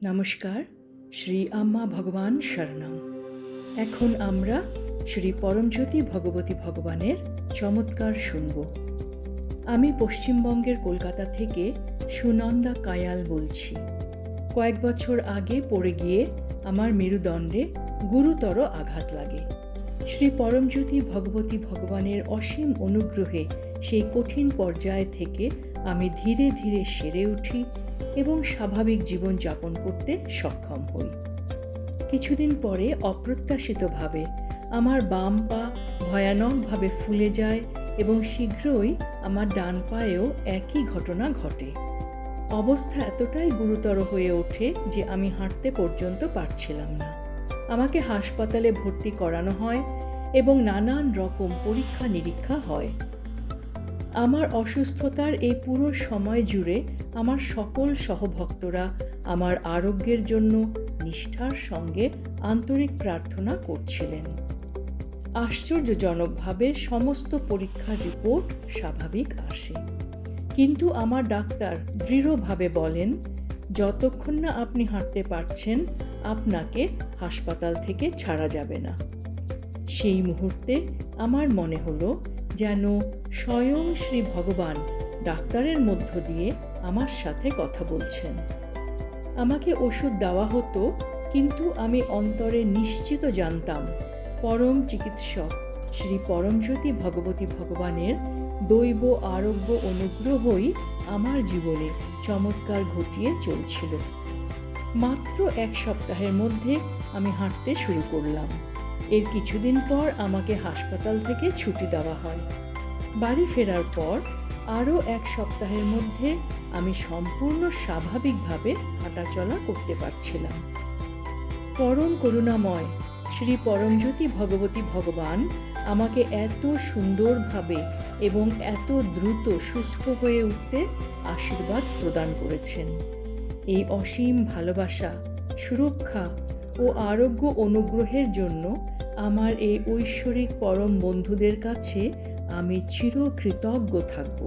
নমস্কার, শ্রী আম্মা ভগবান শরণম। এখন আমরা শ্রী পরমজ্যোতি ভগবতী ভগবানের চমৎকার শুনব। আমি পশ্চিমবঙ্গের কলকাতা থেকে সুনন্দা কায়াল বলছি। কয়েক বছর আগে পড়ে গিয়ে আমার মেরুদণ্ডে গুরুতর আঘাত লাগে। শ্রী পরমজ্যোতি ভগবতী ভগবানের অসীম অনুগ্রহে সেই কঠিন পর্যায় থেকে আমি ধীরে ধীরে সেরে উঠি এবং স্বাভাবিক জীবন যাপন করতে সক্ষম হই। কিছুদিন পরে অপ্রত্যাশিতভাবে আমার বাম পা ভয়ানকভাবে ফুলে যায় এবং শীঘ্রই আমার ডান পায়েও একই ঘটনা ঘটে। অবস্থা এতটাই গুরুতর হয়ে ওঠে যে আমি হাঁটতে পর্যন্ত পারছিলাম না। আমাকে হাসপাতালে ভর্তি করানো হয় এবং নানান রকম পরীক্ষা নিরীক্ষা হয়। আমার অসুস্থতার এই পুরো সময় জুড়ে আমার সকল সহভক্তরা আমার আরোগ্যের জন্য নিষ্ঠার সঙ্গে আন্তরিক প্রার্থনা করছিলেন। আশ্চর্যজনকভাবে সমস্ত পরীক্ষার রিপোর্ট স্বাভাবিক আসে, কিন্তু আমার ডাক্তার দৃঢ়ভাবে বলেন, যতক্ষণ না আপনি হাঁটতে পারছেন আপনাকে হাসপাতাল থেকে ছাড়া যাবে না। সেই মুহূর্তে আমার মনে হলো যেন স্বয়ং শ্রী ভগবান ডাক্তারের মধ্য দিয়ে আমার সাথে কথা বলছেন। আমাকে ওষুধ দেওয়া হতো, কিন্তু আমি অন্তরে নিশ্চিত জানতাম পরম চিকিৎসক শ্রী পরমজ্যোতি ভগবতী ভগবানের দৈব আরোগ্য অনুগ্রহই আমার জীবনে চমৎকার ঘটিয়ে চলছিল। মাত্র এক সপ্তাহের মধ্যে আমি হাঁটতে শুরু করলাম। এর কিছুদিন পর আমাকে হাসপাতাল থেকে ছুটি দেওয়া হয়। বাড়ি ফেরার পর আরও এক সপ্তাহের মধ্যে আমি সম্পূর্ণ স্বাভাবিকভাবে হাঁটাচলা করতে পারছিলাম। পরম করুণাময় শ্রী পরমজ্যোতি ভগবতী ভগবান আমাকে এত সুন্দরভাবে এবং এত দ্রুত সুস্থ হয়ে উঠতে আশীর্বাদ প্রদান করেছেন। এই অসীম ভালোবাসা, সুরক্ষা ও আরোগ্য অনুগ্রহের জন্য আমার এই ঐশ্বরিক পরম বন্ধুদের কাছে আমি চিরকৃতজ্ঞ থাকব।